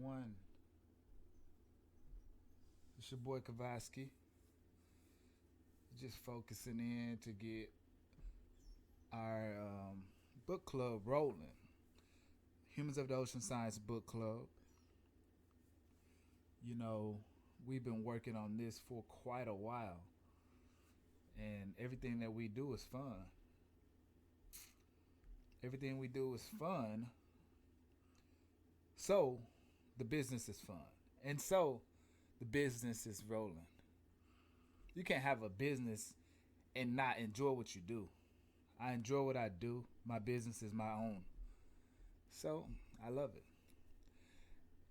everyone. It's your boy Kavaski. Just focusing in to get our book club rolling. Humans of the Ocean Science Book Club. You know, we've been working on this for quite a while, and everything that we do is fun. Everything we do is fun, so the business is fun. And so the business is rolling. You can't have a business and not enjoy what you do. I enjoy what I do. My business is my own. So I love it.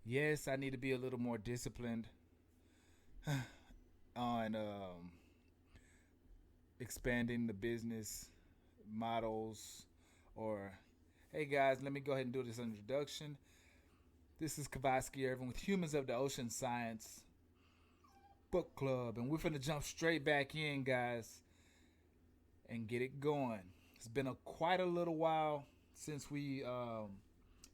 Yes, I need to be a little more disciplined on expanding the business models. Or, hey guys, let me go ahead and do this introduction. This is Kavaski Irvin with Humans of the Ocean Science Book Club, and we're finna jump straight back in, guys, and get it going. It's been quite a little while since it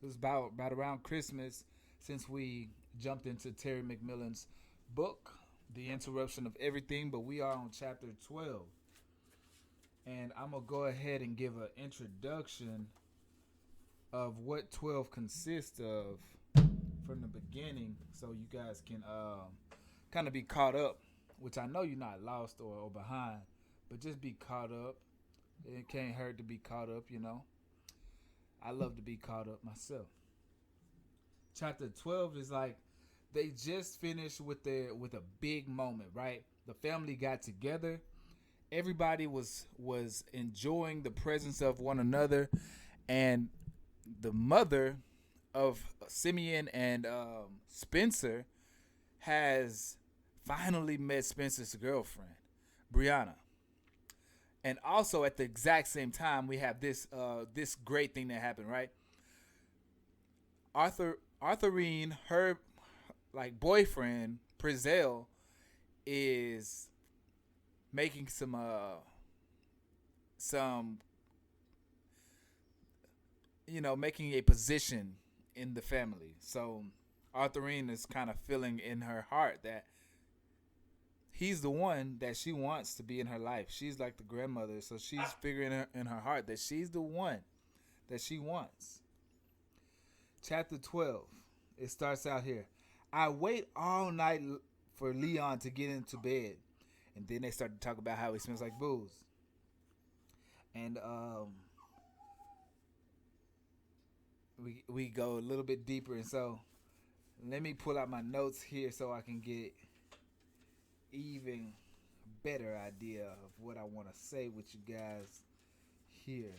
was about around Christmas since we jumped into Terry McMillan's book, The Interruption of Everything, but we are on chapter 12. And I'm going to go ahead and give an introduction of what 12 consists of from the beginning so you guys can kind of be caught up, which I know you're not lost or behind, but just be caught up. It can't hurt to be caught up, you know. I love to be caught up myself. Chapter 12 is like they just finished with a big moment, right? The family got together. Everybody was enjoying the presence of one another, and the mother of Simeon and Spencer has finally met Spencer's girlfriend, Brianna. And also at the exact same time, we have this great thing that happened, right? Arthurine, her like boyfriend, Prizel, is making some making a position in the family. So Arthurine is kind of feeling in her heart that he's the one that she wants to be in her life. She's like the grandmother, so she's figuring in her heart that she's the one that she wants. Chapter 12. It starts out here. I wait all night for Leon to get into bed. And then they start to talk about how he smells like booze. And we go a little bit deeper. And so let me pull out my notes here so I can get even better idea of what I want to say with you guys here.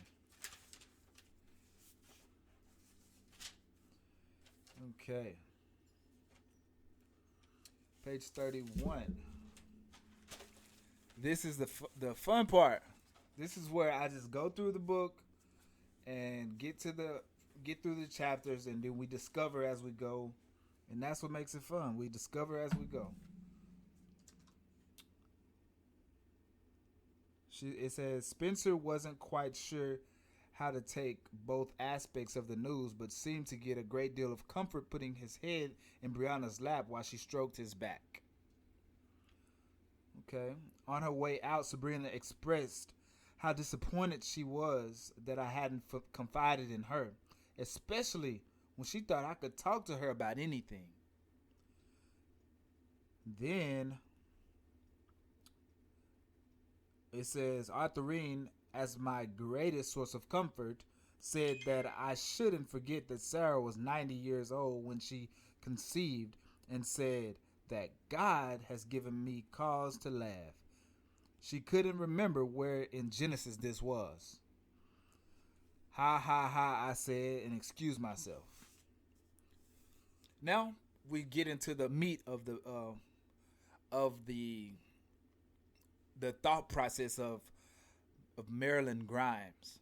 Okay. Page 31. This is the fun part. This is where I just go through the book and get through the chapters, and then we discover as we go, and that's what makes it fun. We discover as we go. It says Spencer wasn't quite sure how to take both aspects of the news, but seemed to get a great deal of comfort putting his head in Brianna's lap while she stroked his back. Okay. On her way out, Sabrina expressed how disappointed she was that I hadn't confided in her, especially when she thought I could talk to her about anything. Then it says, Arthurine, as my greatest source of comfort, said that I shouldn't forget that Sarah was 90 years old when she conceived, and said that God has given me cause to laugh. She couldn't remember where in Genesis this was. Ha ha ha, I said, and excused myself. Now we get into the meat of the thought process of Marilyn Grimes.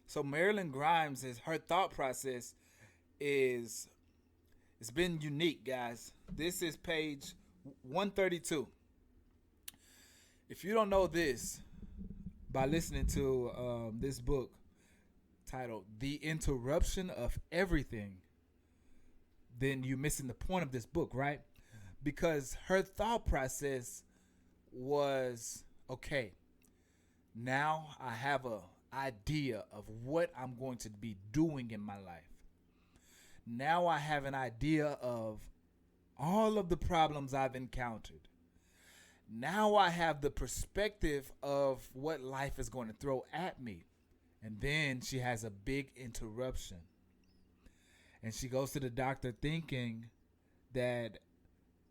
So Marilyn Grimes her thought process it's been unique, guys. This is page 132. If you don't know this, by listening to this book titled The Interruption of Everything, then you're missing the point of this book, right? Because her thought process was, okay, now I have a idea of what I'm going to be doing in my life. Now I have an idea of all of the problems I've encountered. Now I have the perspective of what life is going to throw at me. And then she has a big interruption. And she goes to the doctor thinking that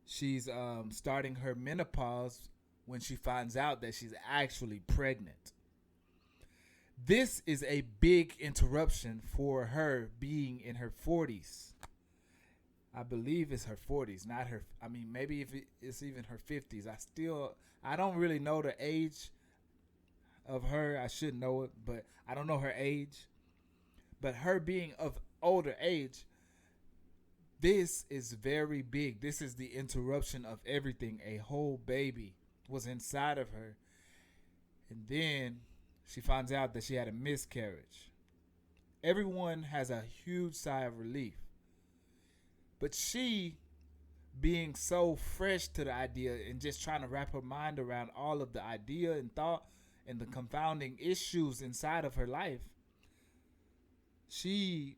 she's starting her menopause when she finds out that she's actually pregnant. This is a big interruption for her being in her 40s. I believe it's her 40s, not her. I mean, maybe if it's even her 50s. I don't really know the age of her. I should know it, but I don't know her age. But her being of older age, this is very big. This is the interruption of everything. A whole baby was inside of her. And then she finds out that she had a miscarriage. Everyone has a huge sigh of relief. But she, being so fresh to the idea and just trying to wrap her mind around all of the idea and thought and the confounding issues inside of her life, she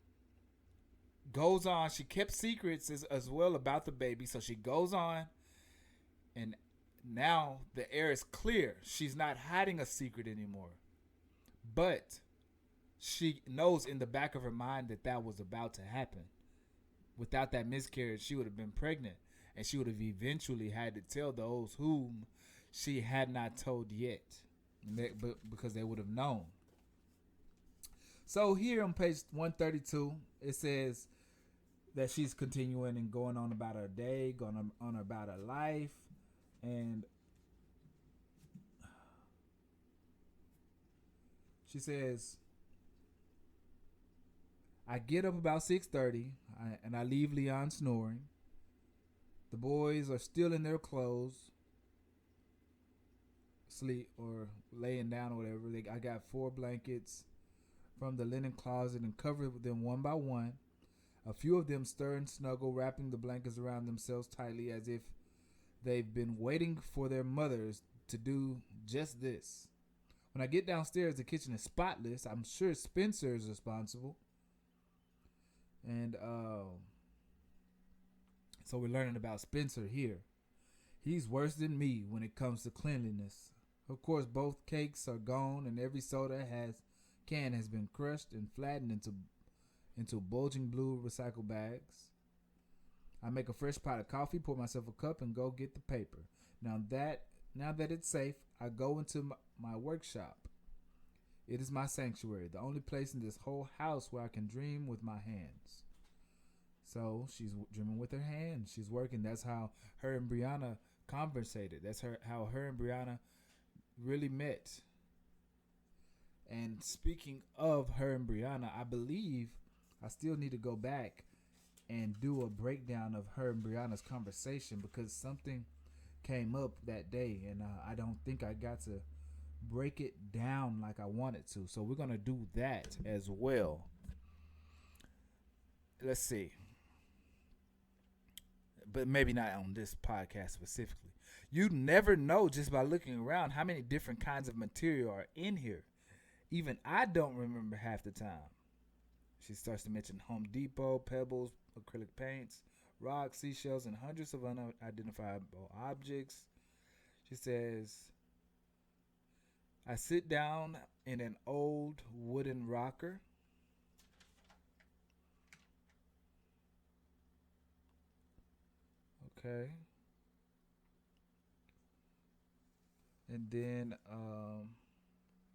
goes on. She kept secrets as well about the baby. So she goes on, and now the air is clear. She's not hiding a secret anymore. But she knows in the back of her mind that that was about to happen. Without that miscarriage, she would have been pregnant, and she would have eventually had to tell those whom she had not told yet, because they would have known. So here on page 132, it says that she's continuing and going on about her day, going on about her life, and she says, I get up about 6:30 and I leave Leon snoring. The boys are still in their clothes, sleep or laying down or whatever. I got 4 blankets from the linen closet and covered them one by one. A few of them stir and snuggle, wrapping the blankets around themselves tightly as if they've been waiting for their mothers to do just this. When I get downstairs, the kitchen is spotless. I'm sure Spencer is responsible. And so we're learning about Spencer here. He's worse than me when it comes to cleanliness. Of course, both cakes are gone, and every soda can has been crushed and flattened into bulging blue recycle bags. I make a fresh pot of coffee, pour myself a cup, and go get the paper. Now that it's safe, I go into my workshop. It is my sanctuary, the only place in this whole house where I can dream with my hands. So she's dreaming with her hands. She's working. That's how her and Brianna conversated. That's how her and Brianna really met. And speaking of her and Brianna, I believe I still need to go back and do a breakdown of her and Brianna's conversation, because something came up that day, and I don't think I got to break it down like I wanted to. So we're going to do that as well. Let's see. But maybe not on this podcast specifically. You never know just by looking around how many different kinds of material are in here. Even I don't remember half the time. She starts to mention Home Depot, pebbles, acrylic paints, rocks, seashells, and hundreds of unidentifiable objects. She says, I sit down in an old wooden rocker. Okay. And then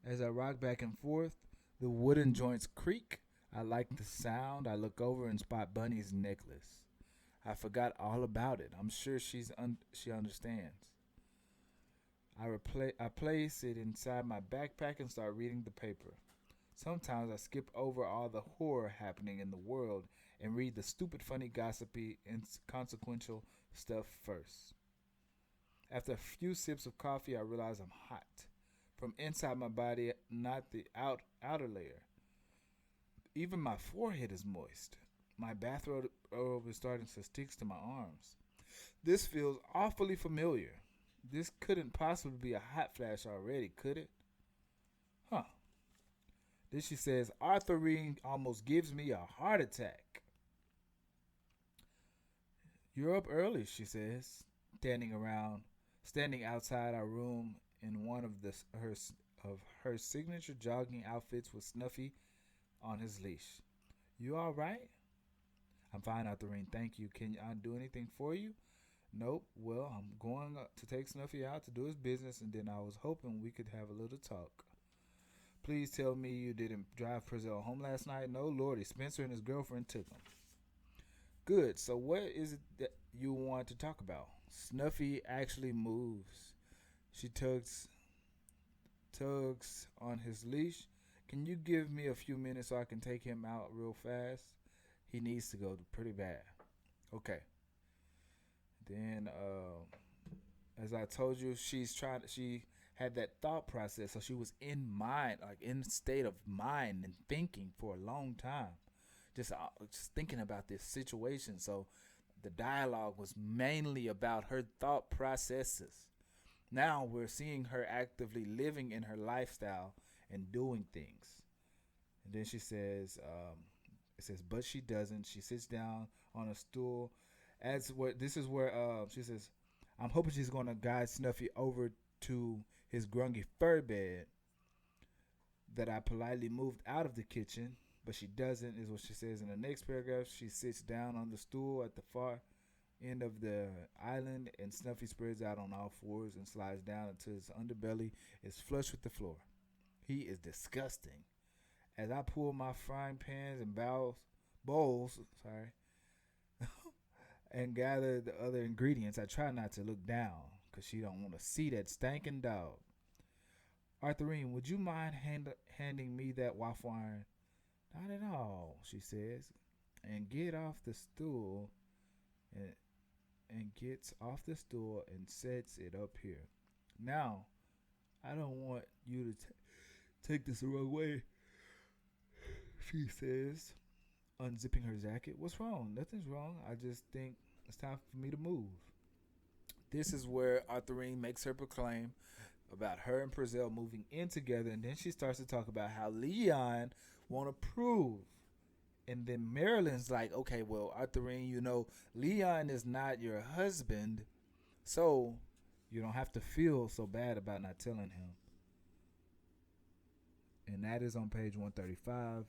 as I rock back and forth, the wooden joints creak. I like the sound. I look over and spot Bunny's necklace. I forgot all about it. I'm sure she understands. I place it inside my backpack and start reading the paper. Sometimes I skip over all the horror happening in the world and read the stupid, funny, gossipy, inconsequential stuff first. After a few sips of coffee, I realize I'm hot. From inside my body, not the outer layer. Even my forehead is moist. My bathrobe robe is starting to stick to my arms. This feels awfully familiar. This couldn't possibly be a hot flash already, could it? Huh. Then she says, Arthur Reed almost gives me a heart attack. You're up early, she says, standing outside our room in one of her signature jogging outfits with Snuffy on his leash. You all right? I'm fine, Arthurine. Thank you. Can I do anything for you? Nope. Well, I'm going to take Snuffy out to do his business, and then I was hoping we could have a little talk. Please tell me you didn't drive Purcell home last night. No, Lordy. Spencer and his girlfriend took him. Good. So what is it that you want to talk about? Snuffy actually moves. She tugs on his leash. Can you give me a few minutes so I can take him out real fast? He needs to go pretty bad. Okay. Then, as I told you, she had that thought process, so she was in mind, like in state of mind and thinking for a long time, just thinking about this situation. So the dialogue was mainly about her thought processes. Now we're seeing her actively living in her lifestyle and doing things. And then she says, it says, but she doesn't. She sits down on a stool. This is where she says, I'm hoping she's going to guide Snuffy over to his grungy fur bed that I politely moved out of the kitchen, but she doesn't, is what she says in the next paragraph. She sits down on the stool at the far end of the island, and Snuffy spreads out on all fours and slides down until his underbelly is flush with the floor. He is disgusting. As I pull my frying pans and bowls, and gather the other ingredients, I try not to look down because she don't want to see that stinking dog. Arthurine, would you mind handing me that waffle iron? Not at all, she says, and get off the stool and gets off the stool and sets it up here. Now, I don't want you to take this the wrong way, she says, unzipping her jacket. What's wrong? Nothing's wrong. I just think it's time for me to move. This is where Arthurine makes her proclaim about her and Purcell moving in together, and then she starts to talk about how Leon won't approve. And then Marilyn's like, okay, well, Arthurine, Leon is not your husband, so you don't have to feel so bad about not telling him. And that is on page 135.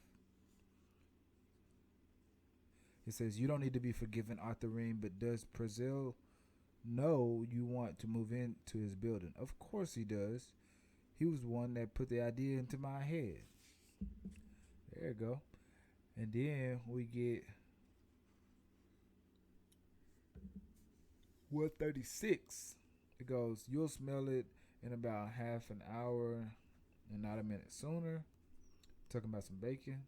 It says, you don't need to be forgiven, Arthurine, but does Purcell know you want to move into his building? Of course he does. He was the one that put the idea into my head. There you go. And then we get 136. It goes, you'll smell it in about half an hour and not a minute sooner. Talking about some bacon.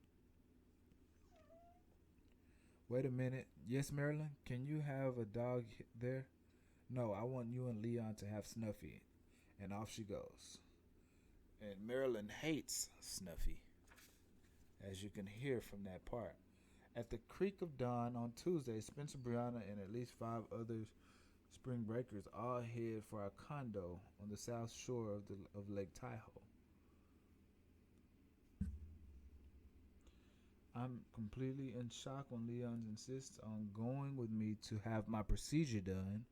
Wait a minute. Yes, Marilyn, can you have a dog there? No, I want you and Leon to have Snuffy. And off she goes. And Marilyn hates Snuffy, as you can hear from that part. At the creak of dawn on Tuesday, Spencer, Brianna, and at least 5 other spring breakers all head for a condo on the south shore of Lake Tahoe. I'm completely in shock when Leon insists on going with me to have my procedure done.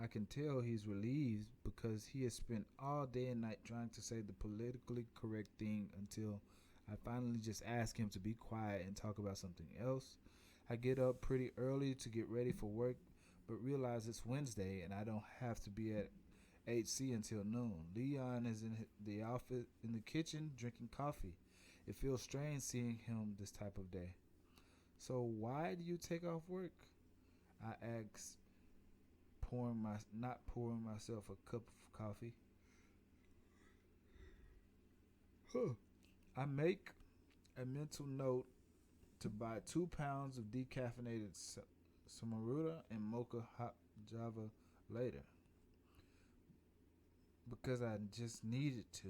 I can tell he's relieved because he has spent all day and night trying to say the politically correct thing until I finally just ask him to be quiet and talk about something else. I get up pretty early to get ready for work, but realize it's Wednesday and I don't have to be at HC until noon. Leon is in the office in the kitchen drinking coffee. It feels strange seeing him this type of day. So why do you take off work? I ask, not pouring myself a cup of coffee. I make a mental note to buy 2 pounds of decaffeinated Samaruta and mocha hot java later because I just needed to.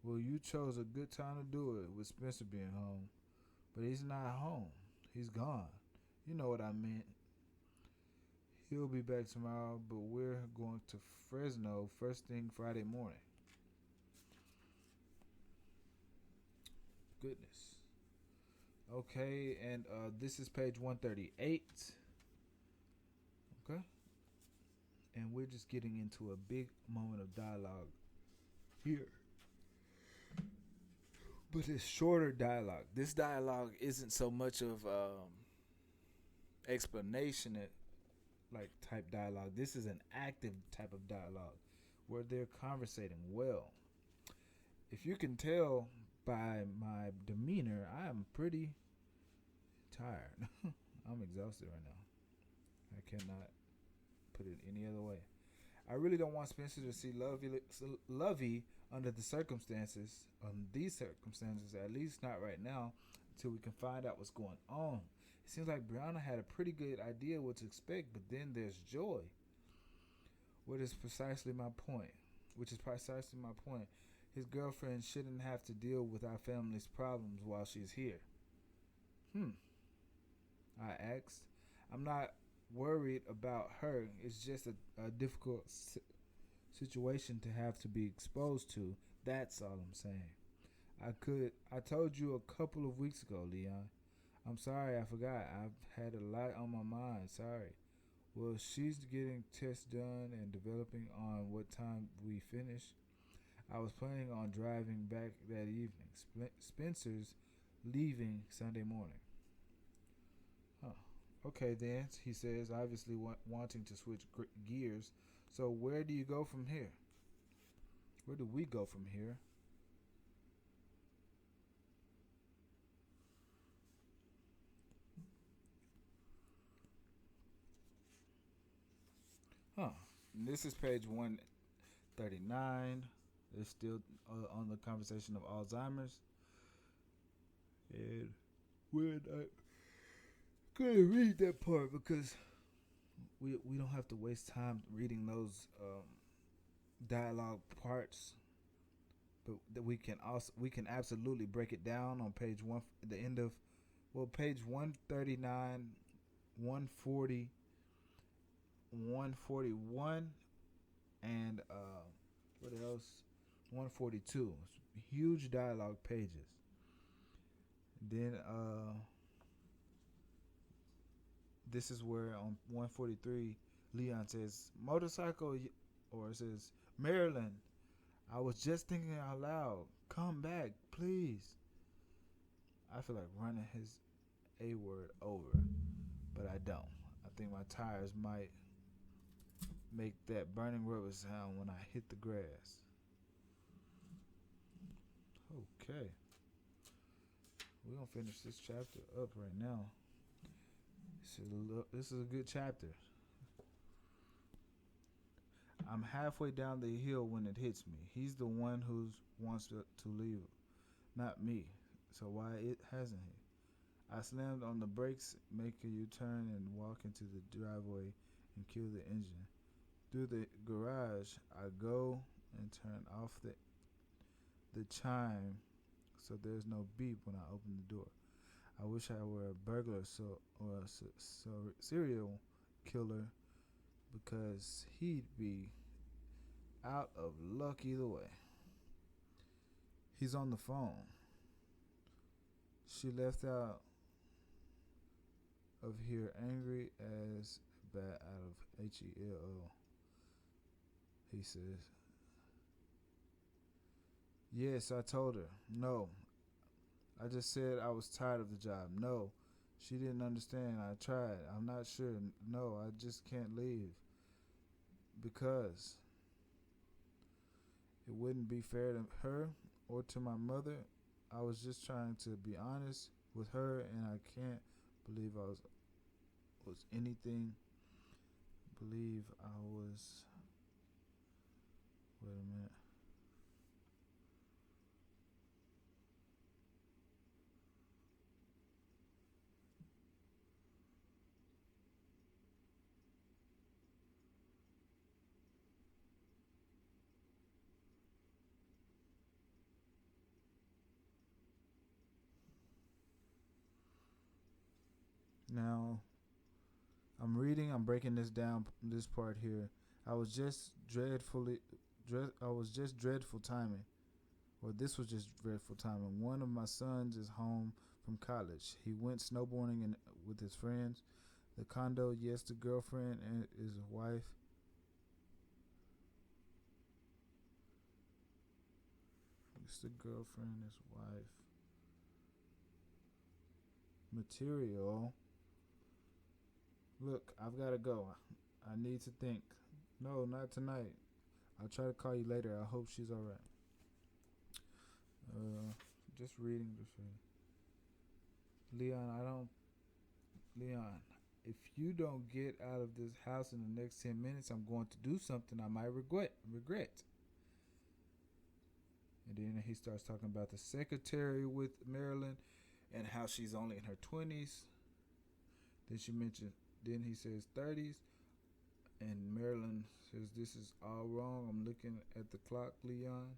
Well, you chose a good time to do it with Spencer being home, but he's not home. He's gone. You know what I meant. He'll be back tomorrow, but we're going to Fresno first thing Friday morning. Goodness. Okay, and this is page 138. Okay. And we're just getting into a big moment of dialogue here. But it's shorter dialogue. This dialogue isn't so much of explanation like type dialogue. This is an active type of dialogue where they're conversating well. If you can tell by my demeanor, I am pretty tired. I'm exhausted right now. I cannot put it any other way. I really don't want Spencer to see Lovey under the circumstances, these circumstances, at least not right now, until we can find out what's going on. It seems like Brianna had a pretty good idea what to expect, but then there's Joy. Which is precisely my point. His girlfriend shouldn't have to deal with our family's problems while she's here. I asked. I'm not worried about her. It's just a difficult situation to have to be exposed to. That's all I'm saying. I told you a couple of weeks ago, Leon. I'm sorry, I forgot. I've had a lot on my mind. Sorry. Well, she's getting tests done and developing on what time we finish. I was planning on driving back that evening. Spencer's leaving Sunday morning. Okay then, he says, obviously wanting to switch gears. So where do you go from here? Where do we go from here? And this is page 139. It's still on the conversation of Alzheimer's. And when I couldn't read that part because we don't have to waste time reading those dialogue parts, but that we can absolutely break it down on page one, the end of page 139, 140, 141, and what else? 142. Huge dialogue pages. Then this is where on 143 Leon says motorcycle, or it says Maryland. I was just thinking out loud. Come back, please. I feel like running his A word over, but I don't. I think my tires might make that burning rubber sound when I hit the grass. Okay. We're going to finish this chapter up right now. This is a good chapter. I'm halfway down the hill when it hits me. He's the one who wants to leave, not me. So why it hasn't he? I slammed on the brakes, make a U-turn, and walk into the driveway and kill the engine. Through the garage, I go and turn off the chime so there's no beep when I open the door. I wish I were a burglar or a serial killer, because he'd be out of luck either way. He's on the phone. She left out of here angry as a bat out of HELO. He says. Yes, I told her. No. I just said I was tired of the job. No. She didn't understand. I tried. I'm not sure. No, I just can't leave. Because it wouldn't be fair to her or to my mother. I was just trying to be honest with her, and I can't believe I was anything. Believe I was. Wait a minute. Now, I'm breaking this down, this part here. I was just dreadfully, I was just dreadful timing. Or this was just dreadful timing. One of my sons is home from college. He went snowboarding with his friends. The condo, yes, the girlfriend and his wife. It's the girlfriend, his wife. Material. Look, I've got to go. I need to think. No, not tonight. I'll try to call you later. I hope she's all right. Uh, just reading. Leon, I don't. Leon, if you don't get out of this house in the next 10 minutes, I'm going to do something I might regret. And then he starts talking about the secretary with Marilyn and how she's only in her 20s. Then she mentioned. Then he says 30s, and Marilyn says this is all wrong. I'm looking at the clock, Leon.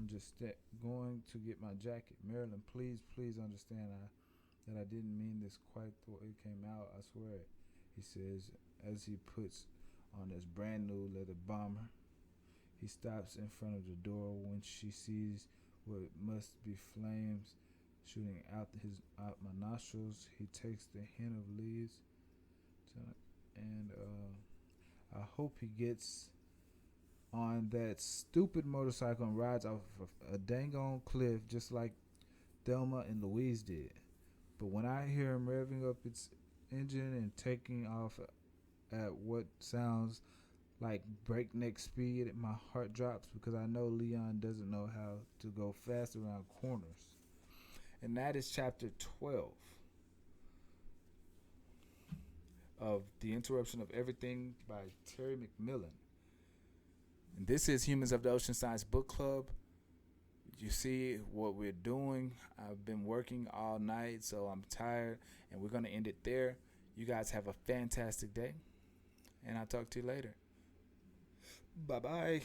I'm just going to get my jacket. Marilyn, please understand that I didn't mean this quite the way it came out. I swear. He says as he puts on his brand new leather bomber. He stops in front of the door when she sees what must be flames shooting out my nostrils. He takes the hint of leaves, and I hope he gets on that stupid motorcycle and rides off of a dang on cliff just like Thelma and Louise did. But when I hear him revving up its engine and taking off at what sounds like breakneck speed, my heart drops because I know Leon doesn't know how to go fast around corners. And that is chapter 12 of The Interruption of Everything by Terry McMillan. And this is Humans of the Ocean Science Book Club. You see what we're doing. I've been working all night, so I'm tired, and we're going to end it there. You guys have a fantastic day, and I'll talk to you later. Bye-bye.